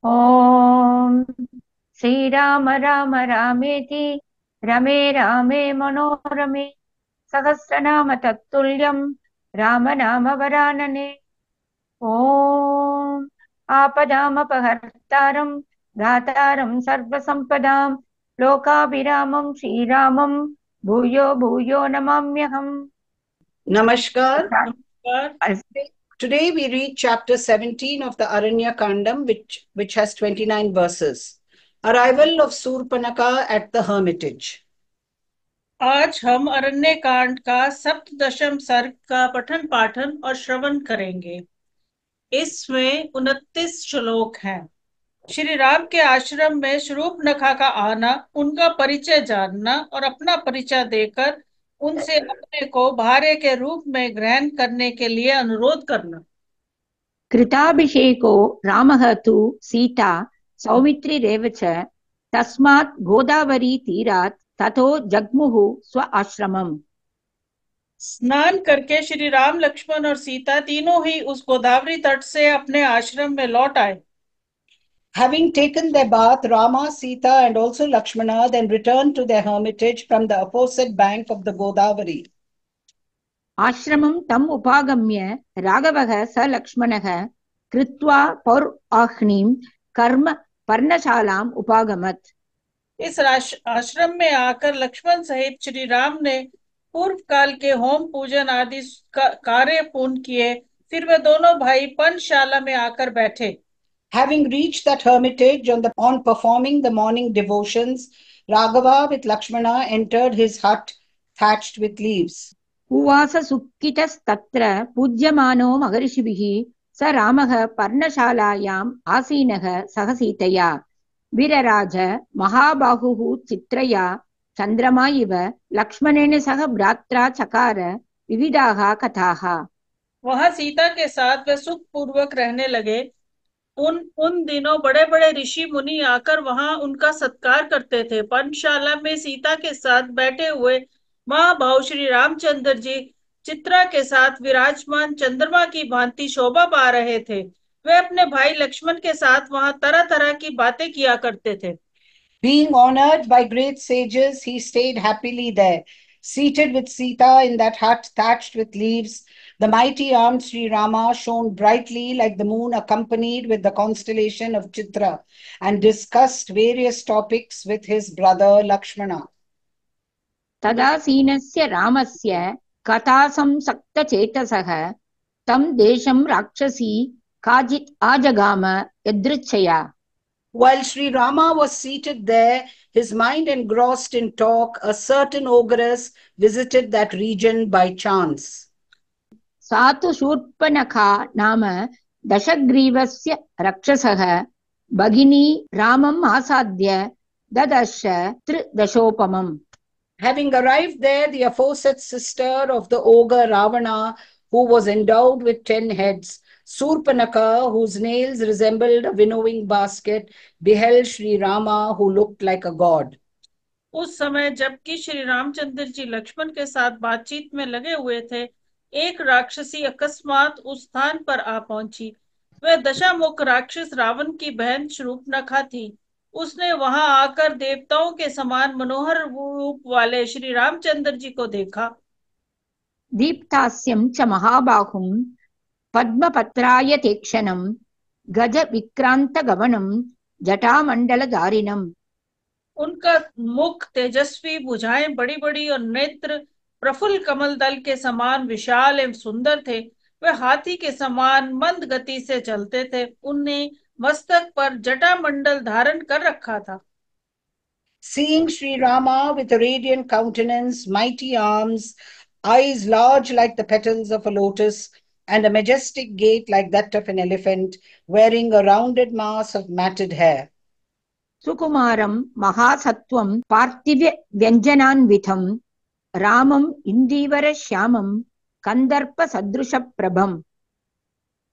ओम श्रीराम राम रामेति रमे रामे मनोरमे सहस्रनाम तत्तुल्यं राम नाम वरानने। ओम आपदामपहर्तारं दातारं सर्वसंपदां लोकाभिरामं श्रीरामं भूयो भूयो नमाम्यहम्। Namaskar. Today we read chapter 17 of the Aranya Kandam, which has 29 verses. Arrival of Surpanaka at the hermitage. आज हम अरण्य कांड का सप्तदशम सर्ग का पठन पाठन और श्रवण करेंगे। इसमें 29 श्लोक हैं। श्री राम के आश्रम में शूर्पणखा का आना, उनका परिचय जानना और अपना परिचय देकर उनसे अपने को भार्य के रूप में ग्रहण करने के लिए अनुरोध करना। कृताभिषेको रामः तु सीता सौमित्रिरेव च तस्मात् गोदावरी तीरात् ततो जग्मुः स्व आश्रमम्। स्नान करके श्री राम, लक्ष्मण और सीता तीनों ही उस गोदावरी तट से अपने आश्रम में लौट आए। Having taken their bath, Rama, Sita and also Lakshmana then returned to their hermitage from the opposite bank of the Godavari. आश्रमं तम् उपागम्य राघवः स लक्ष्मणः कृत्वा पौर्वाह्नीं कर्म पर्णशालाम् उपागमत्। इस आश्रम में आकर लक्ष्मण सहित श्री राम ने पूर्व काल के होम पूजन आदि कार्य पूर्ण किए। फिर वे दोनों भाई पर्णशाला में आकर बैठे। Having reached that hermitage on performing the morning devotions, Raghava with Lakshmana entered his hut thatched with leaves. उवास सुक्कितस्तत्र पूज्यमानो महर्षिभिः स रामः पर्णशालायाम् आसीनः सह सीतया वीरराज महाबाहुः चित्रया चंद्रमा इव लक्ष्मणेन सह भ्रात्रा चकार विविधाः कथाः। वहां सीता के साथ वे सुख पूर्वक रहने लगे। उन दिनों बड़े बड़े ऋषि मुनि आकर वहां उनका सत्कार करते थे। पर्णशाला में सीता के साथ बैठे हुए महाभाव श्री रामचंद्र जी चित्रा के साथ विराजमान चंद्रमा की भांति शोभा पा रहे थे। वे अपने भाई लक्ष्मण के साथ वहां तरह तरह की बातें किया करते थे। Being honored by great sages, he stayed happily there, seated with Sita in that hut thatched with leaves. The mighty armed Sri Rama shone brightly like the moon, accompanied with the constellation of Chitra, and discussed various topics with his brother Lakshmana. तदासीनस्य रामस्य कथासंसक्तचेतसः तं देशं राक्षसी काचित् आजगाम यदृच्छया। While Sri Rama was seated there, his mind engrossed in talk, a certain ogress visited that region by chance. सा तु शूर्पणखा नाम दशग्रीवस्य रक्षसः भगिनी रामम् आसाद्य ददर्श त्रिदशोपमम्। Having arrived there, the aforesaid sister of the ogre Ravana, who was endowed with 10 heads, Surpanaka, whose nails resembled a winnowing basket, beheld Sri Rama, who looked like a god. उस समय जबकि श्री रामचंद्र जी लक्ष्मण के साथ बातचीत में लगे हुए थे, एक राक्षसी अकस्मात उस स्थान पर आ पहुंची। वह दशामुख राक्षस रावण की बहन शूर्पणखा थी। उसने वहां आकर देवताओं के समान मनोहर रूप वाले श्री रामचंद्र जी को देखा। दीप्तास्यं च महाबाहुं पद्मपत्राय तीक्ष्णं गज विक्रांत गवनं जटामंडलधारिणम्। उनका मुख तेजस्वी, भुजाएं बड़ी बड़ी और नेत्र प्रफुल्ल कमल दल के समान विशाल एवं सुंदर थे। वे हाथी के समान मंद गति से चलते थे। उनने मस्तक पर जटा मंडल धारण कर रखा था। Seeing Sri Rama with a radiant countenance, mighty arms, eyes large like the petals of a lotus, and a majestic gait like that of an elephant, wearing a rounded mass of matted hair. सुकुमारं महासत्वं पार्थिव व्यञ्जनान्वितं रामम् इंदीवर श्यामं कंदर्प सदृश प्रभम।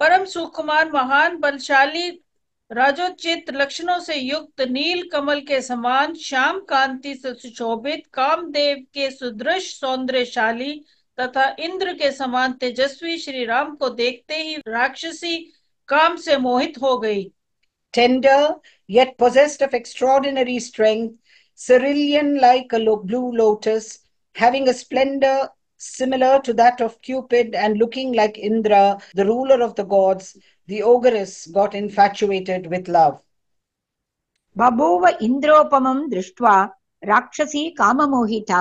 परम सुकुमार, महान, बलशाली, राजोचित लक्षणों से युक्त, नील कमल के समान, श्याम कांति से सुशोभित, कामदेव के सुदृश सौंदर्यशाली तथा इंद्र के समान तेजस्वी श्री राम को देखते ही राक्षसी काम से मोहित हो गई। tender, yet possessed of extraordinary strength, cerulean like a blue lotus, having a splendor similar to that of Cupid and looking like Indra, the ruler of the gods, the ogress got infatuated with love. बभूव इन्द्रोपमं दृष्ट्वा राक्षसी काममोहिता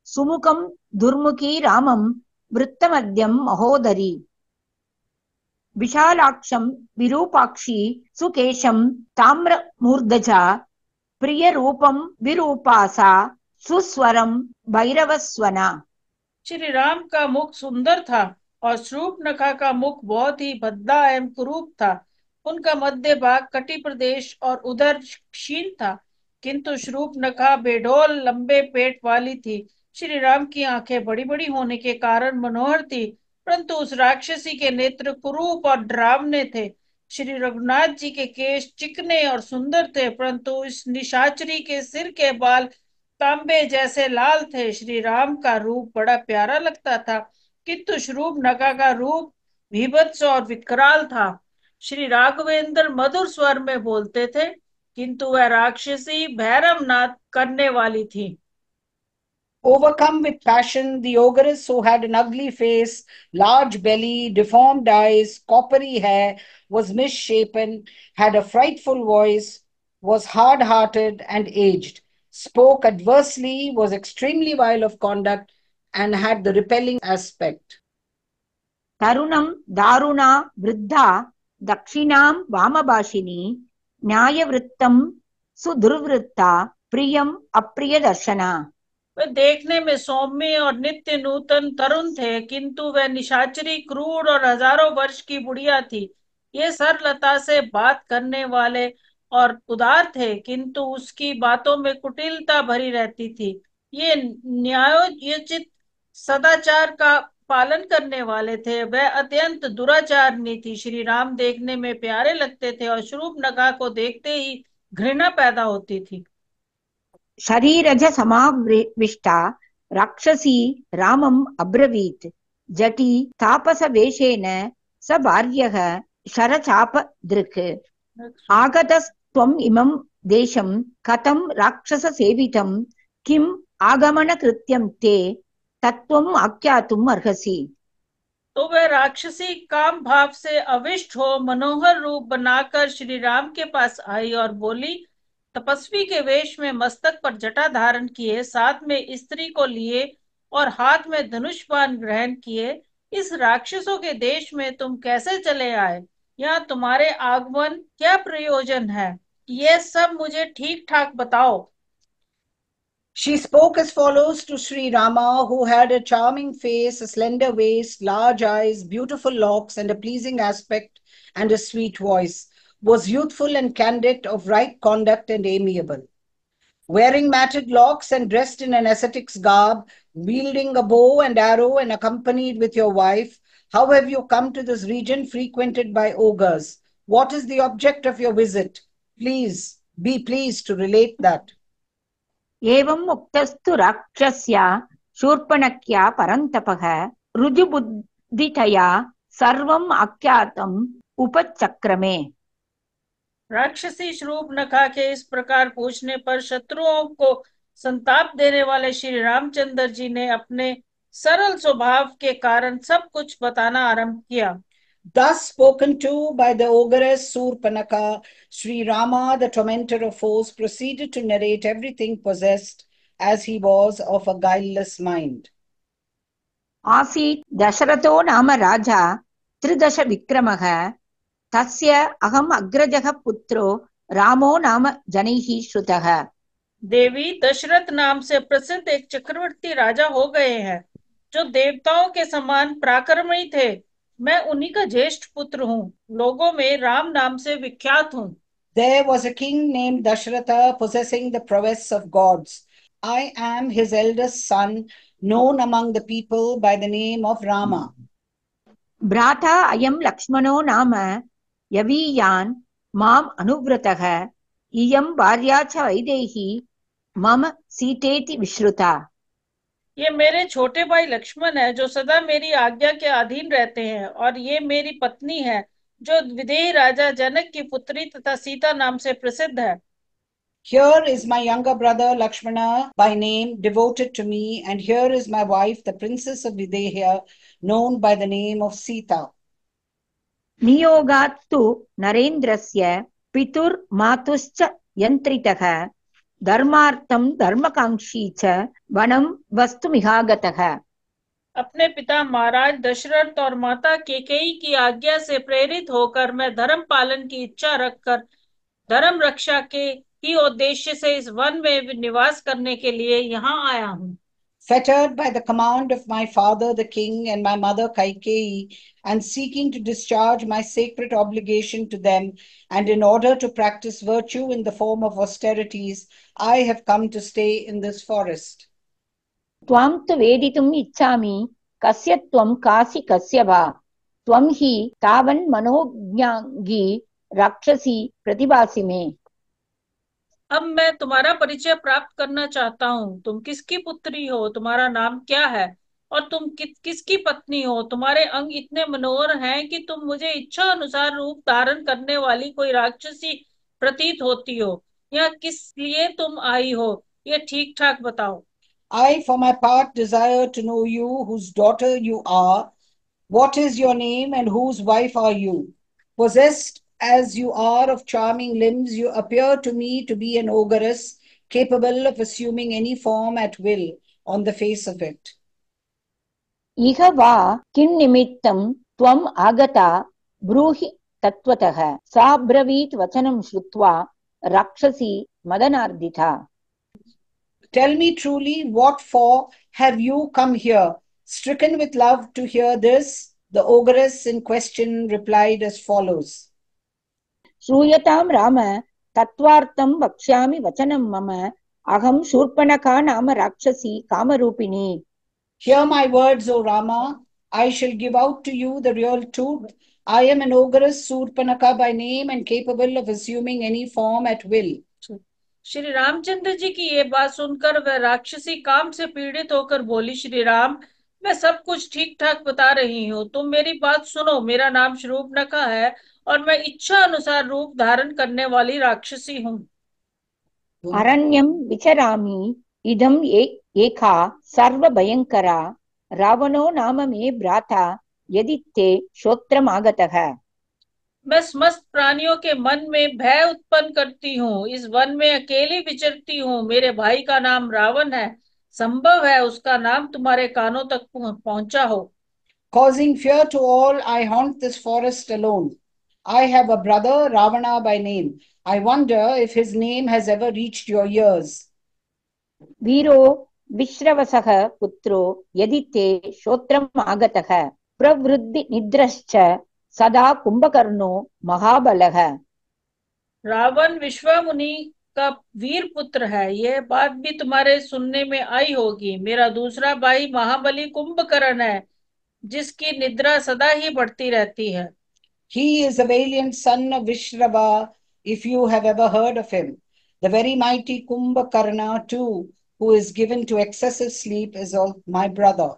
सुमुखं दुर्मुखी रामं वृत्तमद्यं महोदरी विशालाक्षं विरूपाक्षी सुकेशं ताम्रमूर्धजा प्रियरूपं विरूपासा सुस्वरं भैरवस्वना। श्री राम का मुख सुंदर था और शूर्पणखा का मुख बहुत ही भद्दा एवं कुरूप था। उनका मध्य भाग कटी प्रदेश और उदर क्षीण था, किंतु शूर्पणखा बेडौल लंबे पेट वाली थी। श्री राम की आंखें बड़ी बड़ी होने के कारण मनोहर थी, परंतु उस राक्षसी के नेत्र कुरूप और डरावने थे। श्री रघुनाथ जी के केश चिकने और सुंदर थे, परंतु इस निशाचरी के सिर के बाल तांबे जैसे लाल थे। श्री राम का रूप बड़ा प्यारा लगता था, किंतु शूर्पणखा का रूप भीभत्स और विकराल था। श्री राघवेंद्र मधुर स्वर में बोलते थे, किंतु वह राक्षसी भैरवनाद करने वाली थी। Overcome with passion, the ogress, who had an ugly face, large belly, deformed eyes, coppery hair, was misshapen, had a frightful voice, was hard-hearted and aged, spoke adversely, was extremely vile of conduct, and had the repelling aspect. तरुणं दारुणा वृद्धा दक्षिणां वामभाषिणी न्यायवृत्तं सुदुर्वृत्ता प्रियम अप्रिय दर्शना। वे देखने में सौम्य और नित्य नूतन तरुण थे, किंतु वह निशाचरी क्रूर और हजारों वर्ष की बुढ़िया थी। ये सरलता से बात करने वाले और उदार थे, किंतु उसकी बातों में कुटिलता भरी रहती थी। ये न्यायोचित सदाचार का पालन करने वाले थे, वह अत्यंत दुराचारनी थी। श्री राम देखने में प्यारे लगते थे और शूर्पणखा को देखते ही घृणा पैदा होती थी। शरीरज समाविष्टा राक्षसी रामम् अब्रवीत् जटी तापसवेषेण स भार्यः शरचापदृक् आगतस्त्वम् इमं देशं कथं राक्षससेवितं किम् आगमनकृत्यं ते तत्त्वम् आख्यातुम् अर्हसि। तो वह राक्षसी काम भाव से अविष्ट हो मनोहर रूप बनाकर श्री राम के पास आई और बोली, तपस्वी के वेश में मस्तक पर जटा धारण किए, साथ में स्त्री को लिए और हाथ में धनुष बाण ग्रहण किए, इस राक्षसों के देश में तुम कैसे चले आए? यहाँ तुम्हारे आगमन क्या प्रयोजन है? ये सब मुझे ठीक ठाक बताओ। She spoke as follows to Sri Rama, who had a charming face, a slender waist, large eyes, beautiful locks, and a pleasing aspect, and a sweet voice, was youthful and candid, of right conduct and amiable. Wearing matted locks and dressed in an ascetic's garb, wielding a bow and arrow and accompanied with your wife, how have you come to this region frequented by ogres? What is the object of your visit? Please, be pleased to relate that. एवं मुक्तस्तु राक्षस्या शूर्पणख्या परन्तपः ऋजुबुद्धितया सर्वम् आख्यातम् उपचक्रमे। राक्षसी शूर्पणखा के इस प्रकार पूछने पर शत्रुओं को संताप देने वाले श्री रामचंद्र जी ने अपने सरल स्वभाव के कारण सब कुछ बताना आरंभ किया। Thus spoken to by the ogress Surpanaka, Sri Rama, the tormentor of foes, proceeded to narrate everything possessed as he was of a guileless mind. आसीत् दशरथो नाम राजा त्रिदश विक्रमः तस्य अहम् अग्रजः पुत्रो रामो नाम जनैः श्रुतः। देवी, दशरथ नाम से प्रसिद्ध एक चक्रवर्ती राजा हो गए हैं, जो देवताओं के समान पराक्रमी थे। मैं उन्हीं का ज्येष्ठ पुत्र हूँ, लोगों में राम नाम से विख्यात हूँ। There was a king named Dashratha, possessing the prowess of gods. I am his eldest son, known among the people by the name of Rama. भ्राता अयं लक्ष्मणो नाम यवीयान् माम् अनुव्रतः इयं भार्या च वैदेही मम सीतेति विश्रुता। ये मेरे छोटे भाई लक्ष्मण है, जो सदा मेरी आज्ञा के अधीन रहते हैं, और ये मेरी पत्नी है। जो विदेही राजा जनक की पुत्री तथा सीता नाम से प्रसिद्ध है। Here is my younger brother Lakshmana by name, devoted to me, and here is my wife, the princess of Videha, known by the name of Sita. नियोगात् तु नरेन्द्रस्य पितुर्मातुश्च यन्त्रितः धर्मार्थं धर्मकाङ्क्षी च वनं वस्तुमिहागतः। अपने पिता महाराज दशरथ और माता कैकेयी की आज्ञा से प्रेरित होकर मैं धर्म पालन की इच्छा रखकर धर्म रक्षा के ही उद्देश्य से इस वन में निवास करने के लिए यहाँ आया हूँ। Fettered by the command of my father the king and my mother Kaikeyi, and seeking to discharge my sacred obligation to them, and in order to practice virtue in the form of austerities, I have come to stay in this forest. त्वां तु वेदितुम् इच्छामि कस्य त्वं कासि कस्य वा त्वं हि तावन्मनोज्ञाङ्गी राक्षसी प्रतिभासि मे। अब मैं तुम्हारा परिचय प्राप्त करना चाहता हूँ। तुम किसकी पुत्री हो, तुम्हारा नाम क्या है, और तुम किसकी पत्नी हो। तुम्हारे अंग इतने मनोहर हैं कि तुम मुझे इच्छा अनुसार रूप धारण करने वाली कोई राक्षसी प्रतीत होती हो। या किस लिए तुम आई हो, ये ठीक ठाक बताओ। I, for my part, desire to know you, whose daughter you are. What is your name and whose wife are you? Possessed as you are of charming limbs, you appear to me to be an ogress, capable of assuming any form at will on the face of it. इह वा किन्निमित्तं त्वम् आगता ब्रूहि तत्त्वतः। सा ब्रवीत् वचनं श्रुत्वा राक्षसी मदनार्दिता। Tell me truly, what for have you come here? Stricken with love to hear this, the ogress in question replied as follows. श्रूयतां Ram तत्त्वार्थं वक्ष्यामि वचनं मम अहं शूर्पणखा नाम राक्षसी कामरूपिणी। Hear my words, O Rama. I shall give out to you the real truth. I am an ogress, Surpanaka by name, and capable of assuming any form at will. Shri Ramchandra ji की ये बात सुनकर वह राक्षसी काम से पीड़ित होकर बोली, श्री राम, मैं सब कुछ ठीक ठाक बता रही हूँ, तुम मेरी बात सुनो। मेरा नाम शूर्पणखा है और मैं इच्छा अनुसार रूप धारण करने वाली राक्षसी हूँ। अरण्यं विचरामि इदं एका सर्वभयंकरा रावणो नाम मे भ्राता यदि ते श्रोत्रमागतः। मैं समस्त प्राणियों के मन में भय उत्पन्न करती हूँ। इस वन में अकेली विचरती हूँ। मेरे भाई का नाम रावण है। संभव है उसका नाम तुम्हारे कानों तक पहुंचा हो। Causing fear to all, I haunt this forest alone. I have a brother, Ravana by name. I wonder if his name has ever reached your ears. वीरो विश्रवसः पुत्रो यदि ते श्रोत्रम् आगतः प्रवृद्धि निद्रश्च सदा कुंभकर्णो महाबलः। रावण विश्वामुनि का वीर पुत्र है, यह बात भी तुम्हारे सुनने में आई होगी। मेरा दूसरा भाई महाबली कुंभकर्ण है, जिसकी निद्रा सदा ही बढ़ती रहती है। He is a valiant son of Vishrava, if you have ever heard of him. The very mighty Kumbhakarna too, who is given to excessive sleep, is my brother.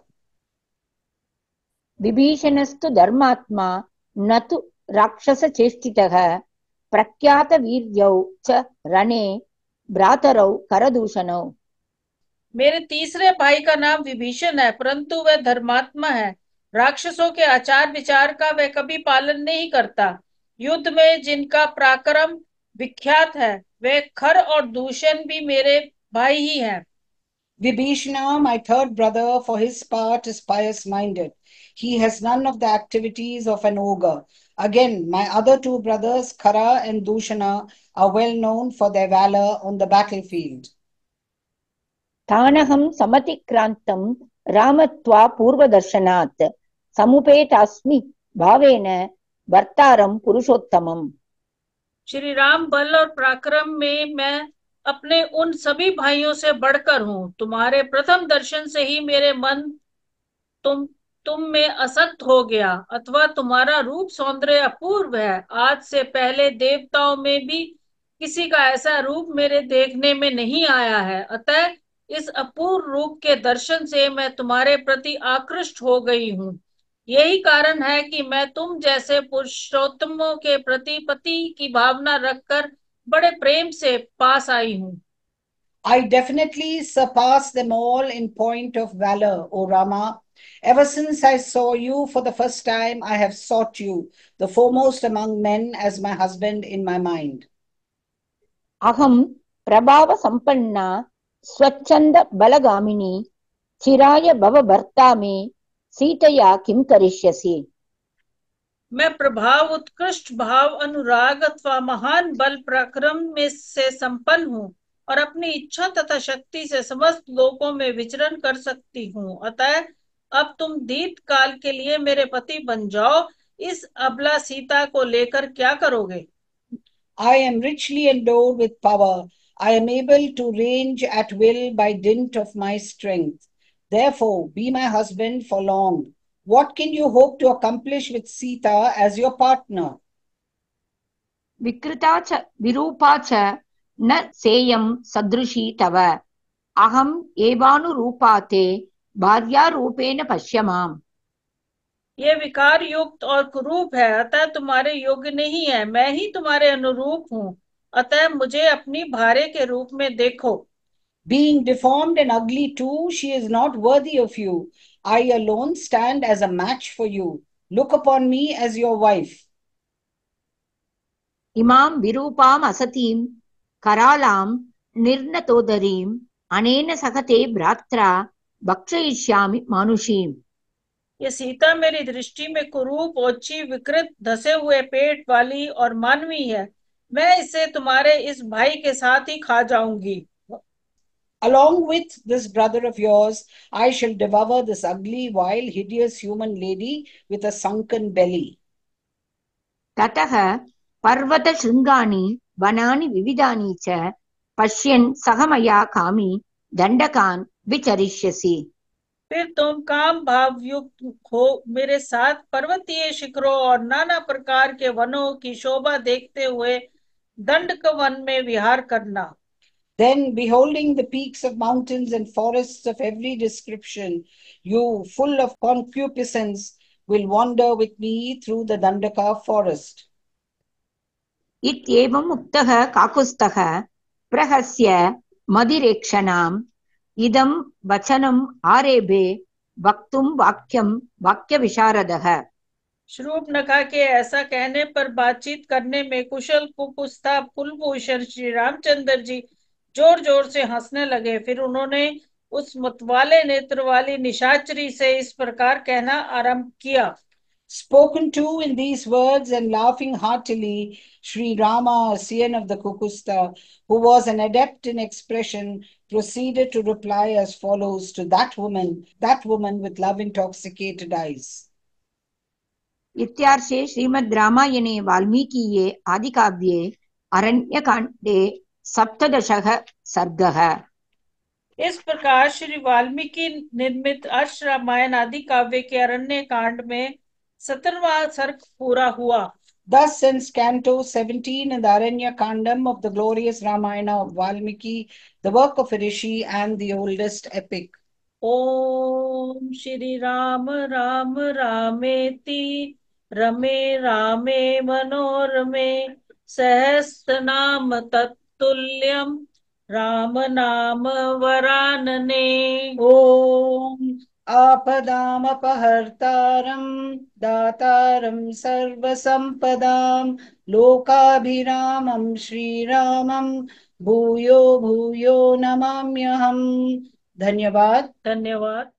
विभीषणस्तु धर्मात्मा न तु राक्षसचेष्टितः प्रख्यातवीर्यौ च रणे भ्रातरौ करदूषणौ। मेरे तीसरे भाई का नाम विभीषण है, परंतु वह धर्मात्मा है। राक्षसों के आचार विचार का वह कभी पालन नहीं करता। युद्ध में जिनका पराक्रम विख्यात है, वे खर और दूषण भी मेरे भाई ही हैं। Vibhishana, my third brother, for his part is pious-minded. He has none of the activities of an ogre. Again, my other two brothers, Khara and Dushana, are well known for their valor on the battlefield. तानहं समतिक्रान्तं रामत्वा पूर्वदर्शनात् समुपेतास्मि भावेन भर्तारं पुरुषोत्तमम्। श्री राम बल और पराक्रम में मैं अपने उन सभी भाइयों से बढ़कर हूँ। तुम्हारे प्रथम दर्शन से ही मेरे मन तुम में असक्त हो गया, अथवा तुम्हारा रूप सौंदर्य अपूर्व है। आज से पहले देवताओं में भी किसी का ऐसा रूप मेरे देखने में नहीं आया है। अतः इस अपूर्व रूप के दर्शन से मैं तुम्हारे प्रति आकृष्ट हो गई हूँ। यही कारण है कि मैं तुम जैसे पुरुषोत्तमों के प्रति पति की भावना रखकर बड़े प्रेम से पास आई हूँ। I definitely surpass them all in point of valor, O Rama. Ever since I saw you for the first time, I have sought you, the foremost among men, as my husband in my mind. अहम प्रभाव संपन्ना स्वच्छंद बलगामिनी चिराय भव भर्ता में सीतया किम करिष्यसि। मैं प्रभाव, उत्कृष्ट भाव, अनुराग अथवा महान बल पराक्रम में से संपन्न हूँ और अपनी इच्छा तथा शक्ति से समस्त लोकों में विचरण कर सकती हूँ। अतः अब तुम दीर्घ काल के लिए मेरे पति बन जाओ। इस अबला सीता को लेकर क्या करोगे? I am richly endowed with power. I am able to range at will by dint of my strength. Therefore, be my husband for long. What can you hope to accomplish with Sita as your partner? विकृता च विरूपा च न सेयं सदृशी तव अहम एवानुरूपा ते भार्यारूपेण पश्य माम्। ये विकार युक्त और कुरूप है, अतः तुम्हारे योग्य नहीं है। मैं ही तुम्हारे अनुरूप हूँ, अतः मुझे अपनी भार्य के रूप में देखो। Being deformed and ugly too, she is not worthy of you. I alone stand as a match for you. Look upon me as your wife. इमां विरूपाम् असतीं करालां निर्नतोदरीम् अनेन सह ते भ्रात्रा भक्षयिष्यामि मानुषीम्। ये सीता मेरी दृष्टि में कुरूप, ओछी, विकृत, धसे हुए पेट वाली और मानवी है। मैं इसे तुम्हारे इस भाई के साथ ही खा जाऊंगी। Along with this brother of yours, I shall devour this ugly, vile, hideous human lady with a sunken belly. ततः पर्वत शृंगानि वनानि विविधानि च पश्यन् सह मया कामी दंडकान् विचरिष्यसि। फिर तुम काम भाव युक्त हो मेरे साथ पर्वतीय शिखरों और नाना प्रकार के वनों की शोभा देखते हुए दंडक वन में विहार करना। Then, beholding the peaks of mountains and forests of every description, you, full of concupiscence, will wander with me through the Dandaka forest. इत्येवम् उक्तः काकुत्स्थः प्रहस्य मदिरेक्षणाम् इदं वचनम् आरेभे वक्तुं वाक्यं वाक्यविशारदः। शूर्पणखा के ऐसा कहने पर बातचीत करने में कुशल कुकुस्था कुलभूषण श्री रामचंद्र जी जोर जोर से हंसने लगे। फिर उन्होंने उस मतवाले नेत्र वाली निशाचरी से इस प्रकार कहना आरंभ किया। Spoken to in these words and laughing heartily, Sri Rama, Sian of the Kukusta, who was an adept in expression, proceeded to reply as follows to that woman with love intoxicated eyes. इत्यार्षे श्रीमद् रामायणे वाल्मीकीये आदिकाव्ये अरण्यकाण्डे सप्तदशः सर्गः। इस प्रकार श्री वाल्मीकि निर्मित अश्व रामायण आदि काव्य के अरण्य कांड में 17वां सर्ग पूरा हुआ। Thus ends Canto 17 in the Aranya Kandam of the glorious Ramayana of Valmiki, the work of a rishi and the oldest epic. ओम श्री राम राम रामेति रमे रामे मनोरमे सहस्रनाम तत्तुल्यम राम नाम वरानने। ओम आपदामपहर्तारं दातारं सर्वसंपदां लोकाभिरामं श्रीरामं भूयो भूयो नमाम्यहम्। धन्यवाद। धन्यवाद।